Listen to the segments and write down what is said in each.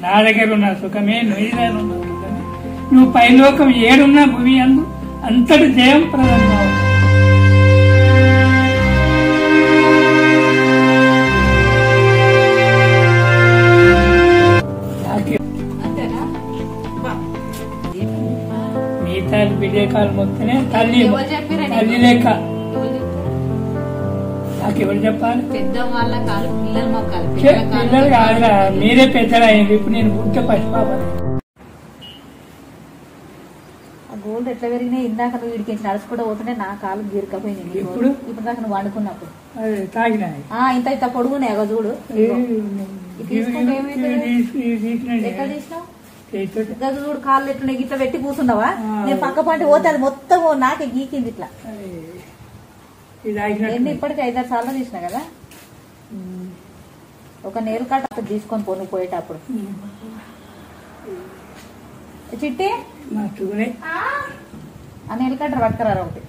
నా దగ్గర ఉన్న సుఖమే నువ్వు నువ్వు పైలోకం ఏడున్నా భూమి అందు అంతటి జయం ప్రదం కావాలి. మిగతా విజయకాలం మొత్తనే తల్లి లెక్క. నాకెవరు చెప్పాలి? పిల్లలు కాదురా, మీరే పెద్దలు అయింది. ఇప్పుడు నేను పుట్టే పసిపాపని. గోల్డ్ ఎట్లా పెరిగినాయి? ఇందాక నువ్వు వీడికి నడుచుకుంటూ పోతుంటే నా కాలు గీరకపోయింది. ఇప్పుడు దాకా నువ్వు వండుకున్నప్పుడు తాగినా ఇంత ఇంత పొడుగున్నాయి అగ చూడు. ఎక్కడ తీసినావు? గది చూడు, కాళ్ళు ఎట్లున్నాయి. ఇట్లా పెట్టి కూర్చున్నావా? నేను పక్క పంట పోతే అది మొత్తం నాకే గీకింది ఇట్లా. ఎన్ని ఇప్పటికి 5-6 సార్లు తీసినా కదా. ఒక నేలు కట్ట అక్కడ తీసుకొని పో నువ్వు పోయేటప్పుడు. చిట్టి ఆ నేలు కట్ట పట్టుకురారు ఒకటి.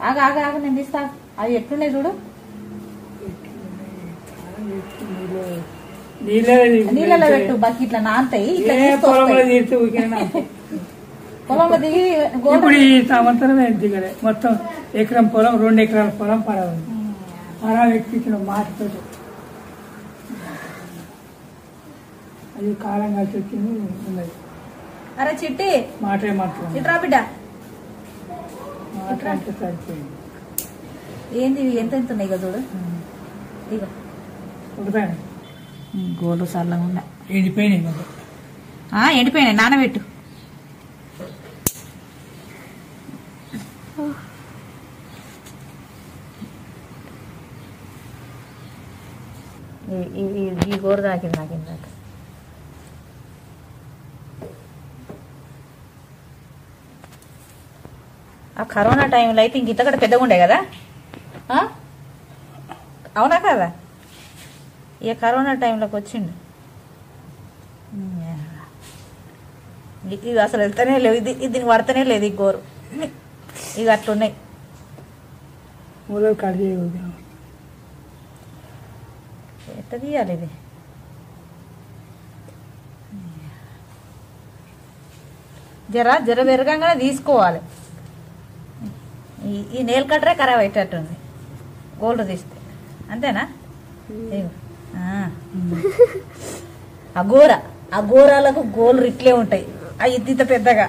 ఆగ ఆగ ఆగ నేను తీస్తా. అవి ఎట్లున్నాయి చూడు. నీళ్ళలో పెట్టు బకెట్ల నాంతాయి. పొలంలో దిగి ఇప్పుడు ఈ సంవత్సరం దిగలే. మొత్తం ఎకరం పొలం, 2 ఎకరాల పొలం పడవ ఎక్కించిన మాటతో. అది కాలం కలిసి వచ్చింది ఉన్నది. అరే చిట్టి మాటే మాత్రం ఇట్రా బిడ్డ. మాట అంటే సరిపోయింది. ఏంది ఎంత ఎంత ఉన్నాయి కదా చూడు. ఇగో ఉడిపోయాను. గోలు సల్లగా ఉన్నా. ఎండిపోయినాయి. ఎండిపోయినాయి, నానబెట్టు. ఈ గోరు తాకింది నాకు ఇందాక. ఆ కరోనా టైంలో అయితే ఇంక ఇంతకంటే పెద్దగా ఉండే కదా. అవునా కదా? ఇక కరోనా టైంలోకి వచ్చిండు. ఇవి అసలు వెళ్తానే లేవు. దీనికి పడతానే లేదు ఈ గోరు. ఇవి అట్లున్నాయి. ఎట్లా తీయాలి ఇది? జర పెరగంగానే తీసుకోవాలి. ఈ నేల్ కట్టరే ఖరాబ్ అయ్యేటట్టుంది గోల్డ్ తీస్తే. అంతేనా? అఘోరాలకు గోల్డ్ ఇట్లే ఉంటాయి. అవి ఇంత పెద్దగా.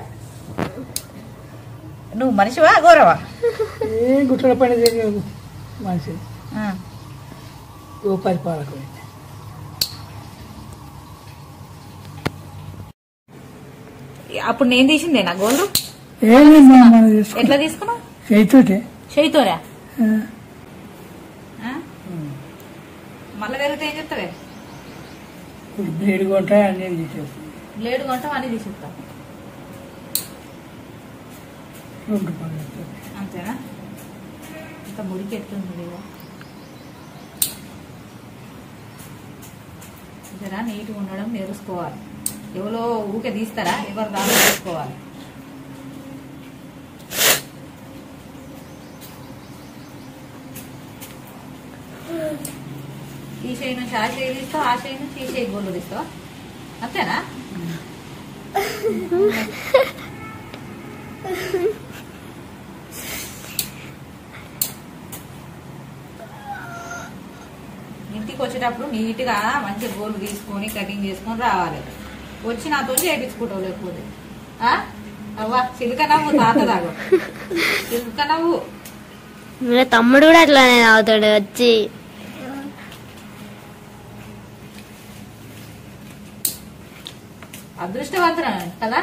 నువ్వు మనిషివా అఘోరవా? గుట్టల పని మనిషి. పరిపాలకు అప్పుడు నేను తీసిందేనా గోల్డ్? ఎట్లా తీసుకున్నావు? చేయితోరా? మళ్ళీ వెళ్తే ఏం చెప్తావే? బ్లేడ్ కొంటా అన్నీ తీసేస్తాం. బ్లేడ్ కొంటాం అన్ని తీసేస్తాం. అంతేనా? ఇంత మురికి ఎట్లుంది లేదా? జరా నీట్గా ఉండడం నేర్చుకోవాలి. ఎవరో ఊకే తీస్తారా? ఎవరు దాన్ని తీసుకోవాలి. ఈ చేయి నుంచి ఆ చేయి తీస్తావు, ఆ చేయి నుంచి ఈ చేయి గోళ్ళు తీస్తావా? అంతేనా? ఇంటికి వచ్చేటప్పుడు నీట్గా మంచిగా గోళ్ళు తీసుకొని కటింగ్ చేసుకొని రావాలి. వచ్చి నాతో చేయించుకుంటావు. లేకపోతే అవ్వా చిలుక నవ్వు తాత దాగు. చిలుక నవ్వు. తమ్ముడు కూడా అట్లానే తాగుతాడు వచ్చి. అదృష్టవంతురా కదా.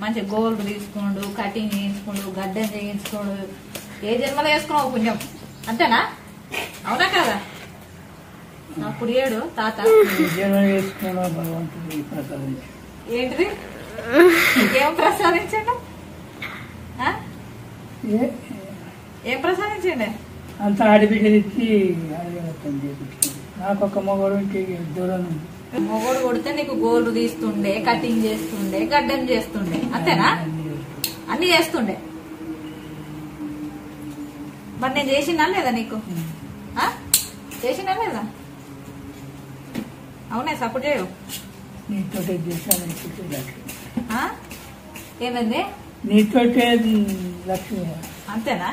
మంచి గోల్డ్ తీసుకోండు, కటింగ్ చేయించుకోండు, గడ్డం చేయించుకోండు. ఏ జన్మలో వేసుకున్నావు పుణ్యం. అంతేనా? అవునా కదా? అప్పుడు ఏడు తాత ఏంటిది? ఏం ప్రసాదించండి? ఏం ప్రసాదించండి? అంత ఆడబిడ్డనిచ్చి నాకు ఒక మొగడు దూరం. మొగోడు కొడితే నీకు గోల్డ్ తీస్తుండే, కటింగ్ చేస్తుండే, గడ్డం చేస్తుండే. అంతేనా? అన్ని చేస్తుండే. మరి నేను చేసినా లేదా నీకు? చేసినా లేదా? అవునా సపోర్ట్ చేయవు నీతో చేశాను ఏమైంది నీతో లక్ష్మి అంతేనా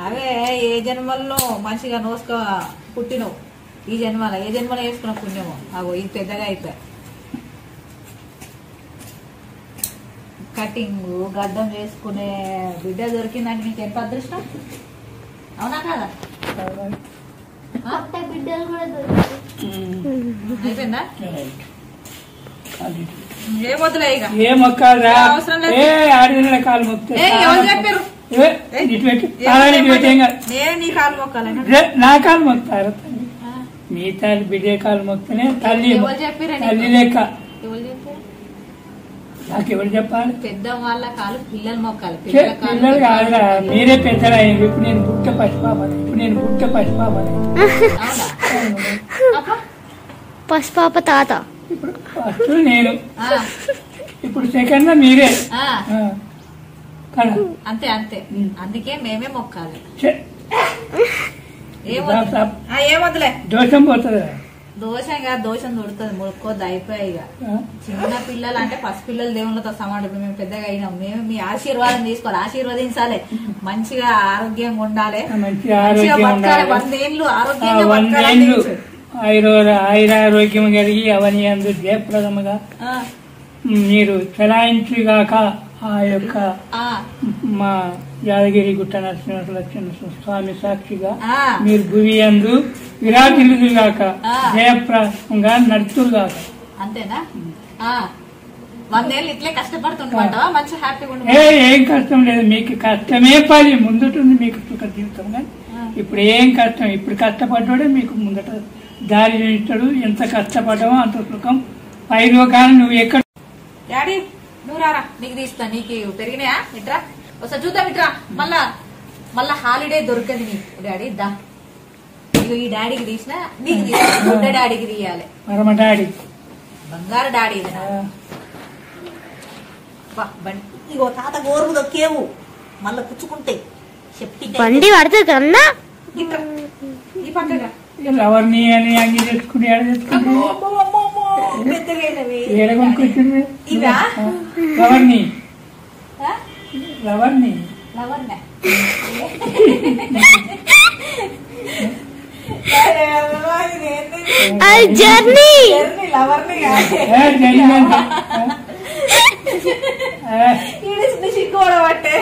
అవే ఏ జన్మల్లో మంచిగా నోసుకో పుట్టినవు ఈ జన్మలో ఏ జన్మలో వేసుకున్న పుణ్యము అగో ఇది పెద్దగా అయిపోయా కటింగ్ గడ్డం చేసుకునే బిడ్డ దొరికిందంటే నీకు ఎంత అదృష్టం అవునా కాదా బిడ్డలు కూడా అయిపోయిందా ఏ వద్దులే ఇక ఏ మొక్కరా అవసరం లేదు. ఏ ఆడిన కాలు మొక్కితే ఎవరు చెప్పారు నేను నీ కాలు మొక్కాలని నా కాలు మొక్తారు మీ తల్లి బిడ్డే కాలు మొక్తేనే తల్లి ఎవరు చెప్పారు తల్లి లెక్క ఎవరు చెప్పారు నాకెవరు చెప్పాలి పెద్ద వాళ్ళ కాలు పిల్లలు మొక్కాలి పిల్లలు కాదురా మీరే పెద్దరా ఇప్పుడు నేను పుట్ట పసిపాపని పసిపాప తాత ఇప్పుడు ఫస్ట్ నేను ఇప్పుడు సెకండ్ మీరే కదా అంతే అంతే అందుకే మేమే మొక్కాలి ఛే, ఏమొద్దులే దోషం పోతుంది దోషంగా దోషం దొరుకుతుంది ముడుకోద్దు అయిపోయాయి ఇక చిన్న పిల్లలు అంటే పసిపిల్లలు దేవుళ్ళతో సమానం ఇప్పుడు మేము పెద్దగా అయినాం మేము మీ ఆశీర్వాదం తీసుకోవాలి ఆశీర్వదించాలి మంచిగా ఆరోగ్యంగా ఉండాలి మంచి మంచిగా ఆరోగ్యం బతకాలి ఉండాలి 100 ఏళ్ళు ఆరోగ్యంగా 100 బతకాలని ఏళ్ళు ఆయురారోగ్యం కలిగి అవని అందు జయప్రదముగా మీరు చలాయించుగాక ఆ యొక్క మా యాదగిరి గుట్ట నరసింహ స్వామి సాక్షిగా మీరు భూమి అందు విరాజిల్లుగాక జయప్రదంగా నడుచుగాక అంతేనా 100 ఏళ్ళు ఇట్లే కష్టపడుతుంటావా మంచి హ్యాపీగా ఏం కష్టం లేదు మీకు కష్టమే పది ముందుంటుంది మీకు సుఖ జీవితం కానీ ఇప్పుడు ఏం కష్టం ఇప్పుడు కష్టపడ్డాడే మీకు ముందట దారి చూపిస్తాడు ఎంత కష్టపడ్డావో అంత సుఖం పైలో కానీ నువ్వు ఎక్కడ డాడీ నువ్వు రారా నీకు తీస్తా నీకు పెరిగినాయా ఇట్రా ఒకసారి చూద్దాం ఇట్రా మళ్ళా హాలిడే దొరకదు నీకు డాడీ దా ఇగో ఈ డాడీకి తీసినా నీకు తీస్తా బుడ్డ డాడీకి తీయాలి పరమ డాడీ బంగారు డాడీ ఇది ఇగో తాత గోరు దొక్కేవు మళ్ళా పుచ్చుకుంటే బండి పడుతుంది కన్నా ఈ పక్కగా ఎవరిని అని అంగి తెచ్చుకుని ఏడ తెచ్చుకుంటే ఏడ కొనుక్కొచ్చింది ఎవరిని ఎవరిని జర్నీ సిగ్గుపడబట్టే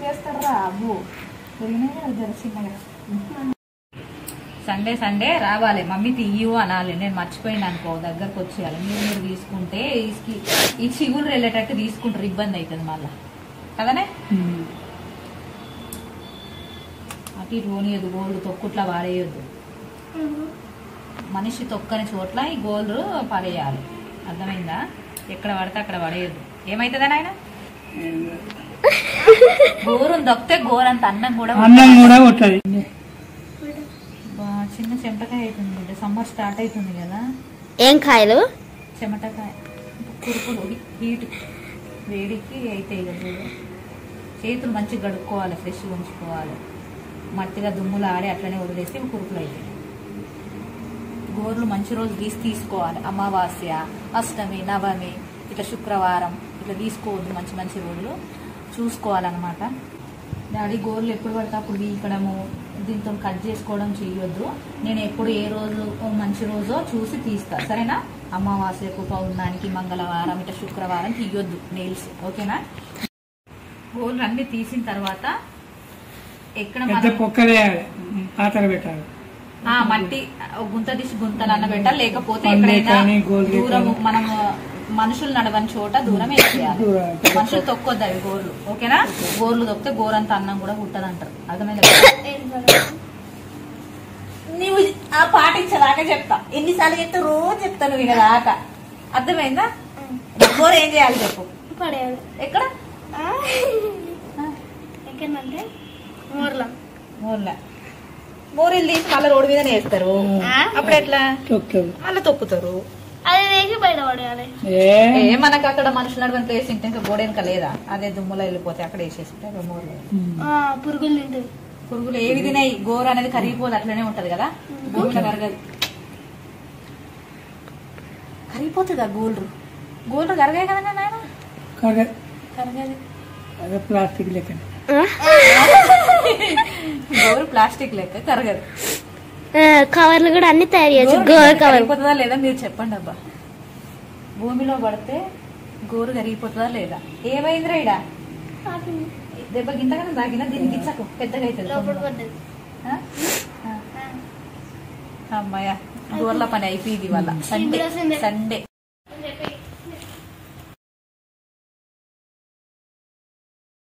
చేస్తారా అబ్బు చిన్నగా సండే రావాలి మమ్మీ తీయు అనాలి నేను మర్చిపోయినా అనుకో దగ్గరకు వచ్చేయాలి మీరు తీసుకుంటే ఈ చిగురు వెళ్ళేటట్టు తీసుకుంటారు ఇబ్బంది అవుతుంది మళ్ళా కదనే అటు ఇటు పోనీయద్దు గోల్డ్ తొక్కుట్లా వాడేయద్దు మనిషి తొక్కని చోట్ల ఈ గోల్డ్ పడేయాలి అర్థమైందా ఎక్కడ పడితే అక్కడ పడేయద్దు ఏమైతుందా నాయన గోరు దొక్కితే గోరంత అన్నం కూడా ఉంటుంది చిన్న చెమటకాయ అవుతుంది సమ్మర్ స్టార్ట్ అవుతుంది కదా ఏం కాయలు చెమటకాయ కురుకులు హీట్ వేడికి అయితే చేతులు మంచిగా గడుక్కోవాలి ఫ్రెష్గా ఉంచుకోవాలి మట్టిగా దుమ్ములు ఆడి అట్లనే వదిలేస్తే కురుకులు అవుతాయి గోర్లు మంచి రోజు తీసుకోవాలి అమావాస్య అష్టమి నవమి ఇట్లా శుక్రవారం ఇట్లా తీసుకోవద్దు మంచి మంచి రోజులు చూసుకోవాలన్నమాట డాడీ గోర్లు ఎప్పుడు పడితే అప్పుడు వీకడము దీంతో కట్ చేసుకోవడం చేయొద్దు నేను ఎప్పుడు ఏ రోజు మంచి రోజో చూసి తీస్తా సరేనా అమావాస్యకు పౌర్ణానికి మంగళవారం ఇట్లా శుక్రవారం తీయొద్దు నెయిల్స్ ఓకేనా గోర్లు అన్ని తీసిన తర్వాత ఎక్కడ మట్టి గుంత తీసి గుంతలన్న పెట్టాలి లేకపోతే ఎక్కడైనా దూరం మనం మనుషులు నడవని చోట దూరం వేసేయాలి మనుషులు తొక్కొద్దు అవి గోర్లు ఓకేనా గోర్లు తొక్కితే గోరంత అన్నం కూడా పుట్టదు అంటారు అర్థమైందా నువ్వు ఆ పాటించదాకా చెప్తా ఎన్నిసార్లు చెప్తా రోజు చెప్తాను వినదాకా అర్థమైందా గోర ఏం చేయాలి చెప్పు ఎక్కడ మోరీలు తీసి మళ్ళీ రోడ్డు మీద వేస్తారు అప్పుడు ఎట్లా మళ్ళీ తొక్కుతారు మనకు అక్కడ మనుషులు నడవని ప్లేస్ ఇంటే ఇంకా గోడ వెనక లేదా అదే దుమ్ములో వెళ్ళిపోతే అక్కడ వేసేసి మోర్లు పురుగులు ఏవి తినాయి, గోరు అనేది కరిగిపోదు, అట్లనే ఉంటది కదా, భూమిలో కరగదు. కరిగిపోతుందా గోల్డ్? గోల్డ్ కరగాయి కదా నాయన? కరగదు. అదే ప్లాస్టిక్ లెక్క. గోరు ప్లాస్టిక్ లెక్క కరగదు. కవర్లు కూడా అన్ని తయారు చేయొచ్చు. గోరు కవర్ కరిగిపోతుందా లేదా మీరు చెప్పండి అబ్బా. భూమిలో పడితే గోరు కరిగిపోతుందా లేదా? ఏమైందిరా ఇడా దెబ్బ గింతగా తాగినా దీన్ని గిచ్చకు, పెద్దగా అవుతుంది. అమ్మాయ గోర్ల పని అయిపోయింది వాళ్ళ. సండే